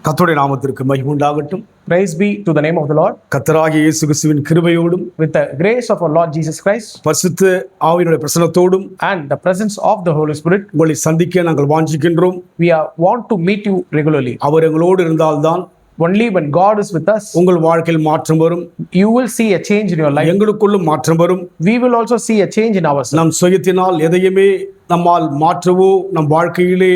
கர்த்தருடைய நாமத்திற்கு மகிமை உண்டாகட்டும். Praise be to the name of the Lord. கர்த்தராகிய இயேசு கிறிஸ்துவின் கிருபையோடும் With the grace of our Lord Jesus Christ பரிசுத்த ஆவியினுடைய பிரசன்னத்தோடும் and the presence of the Holy Spirit, உங்களை சந்திக்க நாங்கள் வாஞ்சிக்கின்றோம். want to meet you regularly. அவர் எங்களோடு இருந்தால்தான் Only when God is with us, உங்கள் வாழ்க்கையில் மாற்றம் வரும், you will see a change in your life. எங்களுக்குள்ளும் மாற்றம் வரும். We will also see a change in ourselves. நம் சுயத்தினால் எதையுமே நம்மால் மாற்றவோ நம் வாழ்க்கையிலே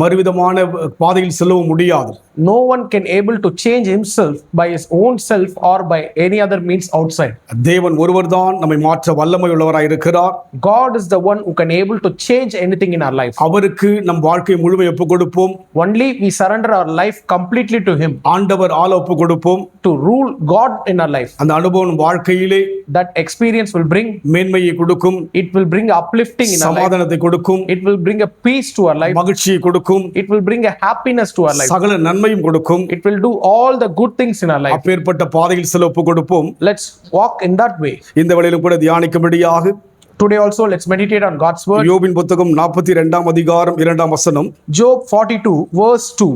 மறுவிதமான பாதையில் செல்லவும் முடியாது. No one can able to change himself by his own self or by any other means outside. தேவன் ஒருவர்தான் நம்மை மாற்ற வல்லமை உள்ளவராய் இருக்கிறார். God is the one who can able to change anything in our life. அவருக்கு நம் வாழ்க்கையை முழுமை ஒப்புக் கொடுப்போம். Only we surrender our life completely to him. ஆண்டவர் ஆள ஒப்புக் கொடுப்போம். To rule God in our life. அந்த அனுபவம் வாழ்க்கையிலே that experience will bring மேன்மையை கொடுக்கும். It will bring uplifting in our life. சமாதானத்தை கொடுக்கும். It will bring a peace to our life. மகிழ்ச்சியை கொடுக்கும். It will bring a happiness to our life. சகல நன்மையும் கொடுக்கும். It will do all the good things in our life. அப்பேற்பட்ட பாதையில் செல்ல ஒப்புக் கொடுப்போம். Let's walk in that way. இந்த வேளையிலும் கூட தியானிக்கும்படியாக Today also let's meditate on God's word. யோபின் புத்தகம் 42 அதிகாரம் 2 வசனம். Job 42 verse 2.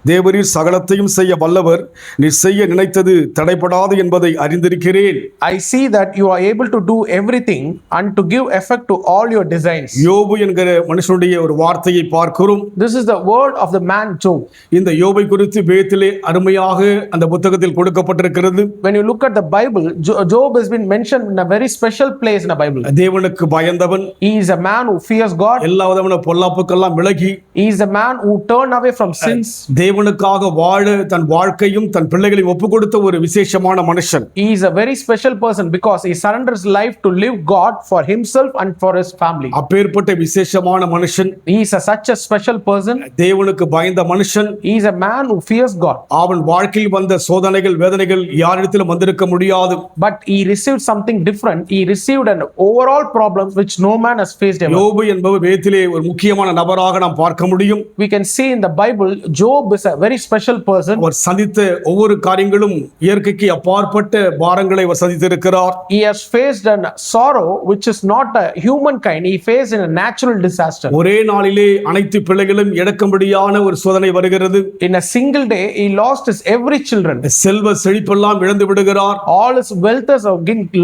தேவரீர் சகலத்தையும் செய்ய வல்லவர், நீ செய்ய நினைத்தது தடைபடாது என்பதை அறிந்திருக்கிறேன். I see that you are able to do everything and to give effect to all your designs. யோபு என்கிற மனுஷனுடைய ஒரு வார்த்தையை பார்க்கிறோம். This is the word of the man Job. இந்த யோபை குறித்து வேதத்திலே அருமையாக அந்த புத்தகத்தில் கொடுக்கப்பட்டிருக்கிறது. When you look at the Bible, Job has been mentioned in a very special place in the Bible. தேவனுக்கு பயந்தவன். He is a man who fears God. எல்லா விதமான பொல்லாப்புக்கெல்லாம் விலகி. He is a man who turned away from sins. தேவனுக்காக வாழ தன் வாழ்க்கையும் தன் பிள்ளைகளையும் ஒப்புக் கொடுத்த ஒரு விசேஷமான மனுஷன். He is a very special person because he surrenders life to live God for himself and for his family. அப்பேற்பட்ட விசேஷமான மனுஷன். He is such a special person. தேவனுக்கு பயந்த மனுஷன். He is a man who fears God. அவன் வாழ்க்கையில் வந்த சோதனைகள் வேதனைகள் யாரிடத்திலும் வந்திருக்க முடியாது. But he received something different. He received an overall problem which no man has faced ever. யோபு என்பவர் வேதத்திலே ஒரு முக்கியமான நபராக நாம் பார்க்க முடியும். We can see in the Bible Job is a very special person. அவர் சந்தித்த ஒவ்வொரு காரியங்களும் இயற்கைக்கு அப்பாற்பட்ட பாரங்களை அவர் சந்தித்திருக்கிறார். He has faced a sorrow which is not a human kind. He faced in a natural disaster. ஒரே நாளிலே அனைத்து பிள்ளைகளும் இழக்கும்படியான ஒரு சோதனை வருகிறது. In a single day he lost his every children. செல்வ செழிப்பெல்லாம் இழந்து விடுகிறார். All his wealth is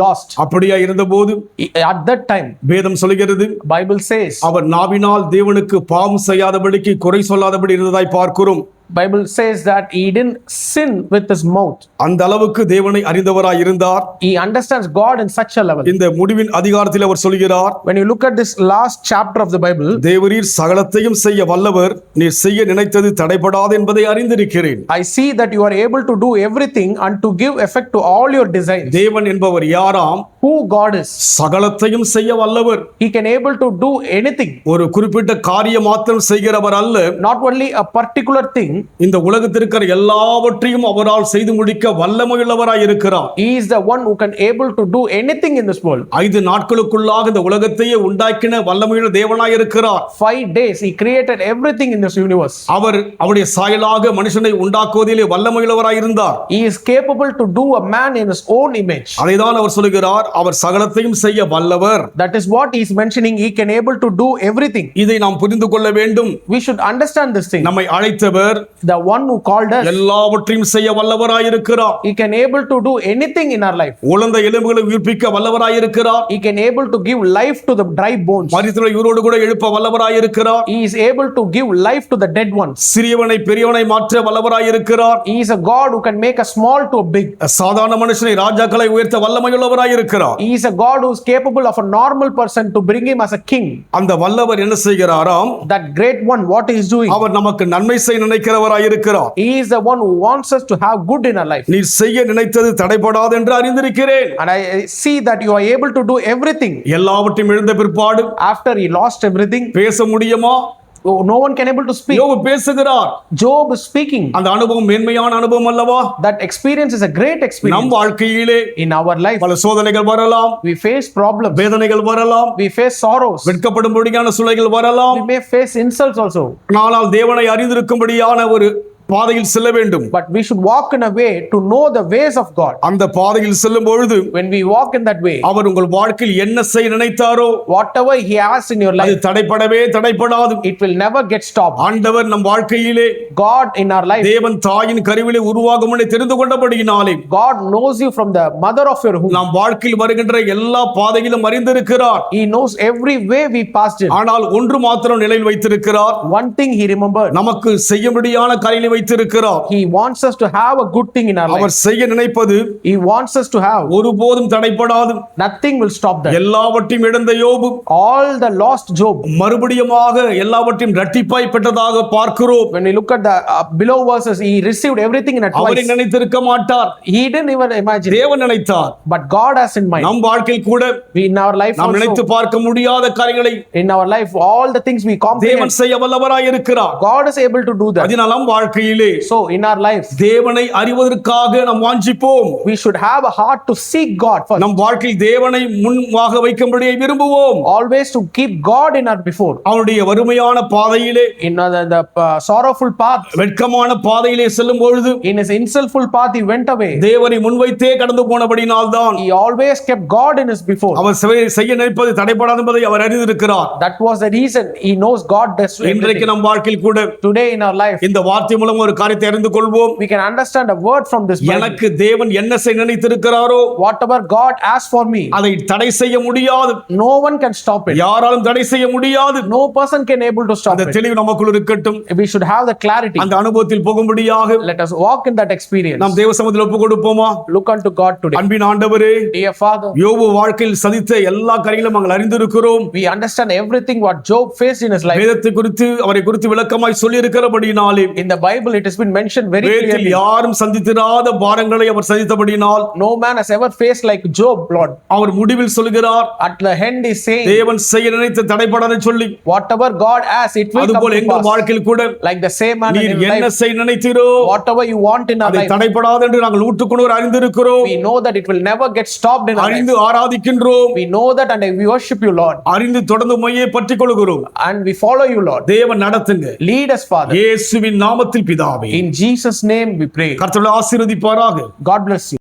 lost. அப்படியா இருந்தபோது at that time வேதம் சொல்கிறது, Bible says, அவர் நாவினால் தேவனுக்கு பாவம் செய்யாதபடிக்கு குறை சொல்லாதபடி இருந்ததாய் பார்க்கிறோம். Bible says that he didn't sin with his mouth. அந்த அளவுக்கு தேவனை அறிந்தவராய் இருந்தார். He understands God in such a level. இந்த முடிவின் அதிகாரத்தில் அவர் சொல்கிறார், When you look at this last chapter of the Bible, தேவரீர் சகலத்தையும் செய்ய வல்லவர், நீர் செய்ய நினைத்தது தடைபடாது என்பதை அறிந்திருக்கிறேன். I see that you are able to do everything and to give effect to all your designs. தேவன் என்பவர் யாராம்? Who God is. சகலத்தையும் செய்ய வல்லவர். He can able to do anything. ஒரு குறிப்பிட்ட காரியம் மாத்திரம் செய்கிறவர் அல்ல. Not only a particular thing. இந்த உலகத்திற்கு எல்லாவற்றையும் அவரால் செய்து முடிக்க வல்லமையுள்ளவராய் இருக்கிறார். He is the one who can able to do anything in this world. 5 நாட்களுக்குள்ளாக இந்த உலகத்தையே உண்டாக்கின வல்லமையுள்ள தேவனாய் இருக்கிறார். 5 days he created everything in this universe. அவர் அவருடைய சாயலாக மனுஷனை உண்டாக்குவதிலே வல்லமையுள்ளவராய் இருந்தார். He is capable to do a man in his own image. அதைதான் அவர் சொல்கிறார், அவர் சகலத்தையும் செய்ய வல்லவர். That is what he is mentioning. He can able to do everything. இதை நாம் புரிந்து கொள்ள வேண்டும். We should understand this thing. நம்மை அழைத்தவர், the one who called us, எல்லாவற்றையும் செய்ய வல்லவராய் இருக்கிறார். he can able to do anything in our life. உலர்ந்த எலும்புகளை உயிர்ப்பிக்க வல்லவராய் இருக்கிறார். He can able to give life to the dry bones. மரித்தவர்களை உயிரோடு கூட எழுப்ப வல்லவராய் இருக்கிறார். He is able to give life to the dead ones. சிறியவனை பெரியவனை மாற்ற வல்லவராய் இருக்கிறார். He is a God who can make a small to a big. சாதாரண மனுஷனை ராஜாக்களை உயர்த்த வல்லமையுள்ளவராய் இருக்கிறார். He is a God who is capable of a normal person to bring him as a king. அந்த வல்லவர் என்ன செய்கிறாராம்? That great one, what he is doing? அவர் நமக்கு நன்மை செய்ய நினைக்கிறவராய் இருக்கிறார். He is the one who wants us to have good in our life. நீ செய்ய நினைத்தது தடைபடாது என்று அறிந்திருக்கிறேன். And I see that you are able to do everything. எல்லாவற்றையும் இழந்த பிற்பாடு After he lost everything, பேச முடியுமா? no one can able to speak. யோபு பேசுகிறார். Job is speaking. அந்த அனுபவம் மேன்மையான அனுபவம் அல்லவா? That experience is a great experience. நம் வாழ்க்கையிலே in our life பல சோதனைகள் வரலாம். we face problems. வேதனைகள் வரலாம். We face sorrows. வெட்கப்படும்படியான சூழ்நிலைகள் வரலாம். We may face insults also. ஆனால் தேவனை அறிந்திருக்கும்படியான ஒரு பாதையில் செல்ல வேண்டும். but we should walk in a way to know the ways of God. அந்த பாதையில் செல்லும் பொழுது When we walk in that way, அவர் உங்கள் வாழ்க்கையில் என்ன செய்ய நினைத்தாரோ whatever he has in your அது life, தடைப்படாது. it will never get stopped. ஆண்டவர் நம் வாழ்க்கையிலே God in our life, தேவன் தாயின் கருவிலே உருவாகும் முன்னே தெரிந்து கொண்டபடியினாலே God knows you from the mother of your womb. நாம் வாழ்க்கையில் வருகின்ற எல்லா பாதையிலும் அறிந்திருக்கிறார். He knows every way we passed in. ஆனால் ஒன்று மாத்திரம் நிலையில் வைத்திருக்கிறார். One thing he remembered, நமக்கு செய்யும்படியான காரியங்களை வைத்திருக்கிறார். he wants us to have a good thing in our our life. செய்ய நினைப்பது He wants us to have, ஒருபோதும் தடைப்படாது. nothing will stop that. எல்லாவற்றையும் இழந்த யோபு All the lost Job, மறுபடியுமாக எல்லாவற்றையும் இரட்டிப்பாய் பெற்றதாக பார்க்கிறோம். when we look at the below verses, he received everything in a அவரை twice. நினைத்திருக்க மாட்டார். He didn't even imagine, தேவன் நினைத்தார். but God has in mind. நம் வாழ்க்கையில் கூட We in our life நாம் நினைத்து also, பார்க்க முடியாத காரியங்களை in our life, all the things we தேவன் comprehend, செய்ய வல்லவராய் இருக்கிறார். God is able to do that. அதனால் நம் வாழ்க்கையிலே So in our life, தேவனை அறிவதற்காக நாம் வாஞ்சிப்போம். we should have a heart to seek God first. நம் வாழ்க்கையில் தேவனை முன்பாக வைக்கும்படியை விரும்புவோம். Always to keep God in our before. அவருடைய வறுமையான பாதையிலே In the sorrowful path, வெட்கமான பாதையிலே செல்லும் பொழுது in his insultful path, he went away. தேவனை முன்வைத்தே கடந்து போனபடினால்தான் He always kept God in his before. அவர் செய்ய நினைப்பது தடைபடாது என்பதை அவர் அறிந்திருக்கிறார். That was the reason he knows God does இன்றைக்கு everything. நம் வாழ்க்கையில் கூட Today in our life, இந்த வார்த்தை மூலம் ஒரு காரியத்தை அறிந்து கொள்வோம். we can understand a word from this Bible. எனக்கு தேவன் என்ன செய்ய நினைத்திருக்கிறாரோ Whatever God asks for me, அதை தடை செய்ய முடியாது. no one can stop it. யாராலும் தடை செய்ய முடியாது. No person can able to stop அந்த it. தெளிவு நமக்குள் இருக்கட்டும். We should have the clarity. அந்த அனுபவத்தில் போகும்படியாக Let us walk in that experience. நாம் தேவ சமூகத்தில் ஒப்பு கொடுப்போமா? Look unto God today. அன்பின் ஆண்டவரே, Dear Father, யோபு வாழ்க்கையில் சதித்த எல்லா காரியங்களும் நாங்கள் அறிந்திருக்கிறோம். we understand everything what Job faced in his life. வேதத்தை குறித்து அவரை குறித்து விளக்கமாய் சொல்லி இருக்கிறபடினாலே In the Bible, it has been mentioned very வேதத்தில் clearly. யாரும் சந்தித்திராத பாரங்களை அவர் சந்தித்தபடினால் No man has ever faced like Job, Lord. அவர் முடிவில் சொல்கிறார், At the end, he is saying, தேவன் செய்ய நினைத்த தடைபடாத சொல்லி whatever God asks, it will come அதுபோல to எங்கள் pass. வாழ்க்கையில் கூட Like the same man in நீர் your என்ன life, செய்ய நினைத்தீரோ whatever you want in our அதை life, தடைபடாது என்று நாங்கள் ஊற்றுக்கொண்டு அறிந்திருக்கிறோம். we know that it will never get stopped in our life. அறிந்து ஆராதிக்கின்றோம். We know that and we worship you, Lord. அறிந்து தொடர்ந்து மையை பற்றிக் கொள்கிறோம். And we follow you, Lord. தேவன் நடத்துங்க. Lead us, Father. இயேசுவின் நாமத்தில் பிதாவே. In Jesus' name we pray. கர்த்தர் ஆசீர்வதிப்பாராக. God bless you.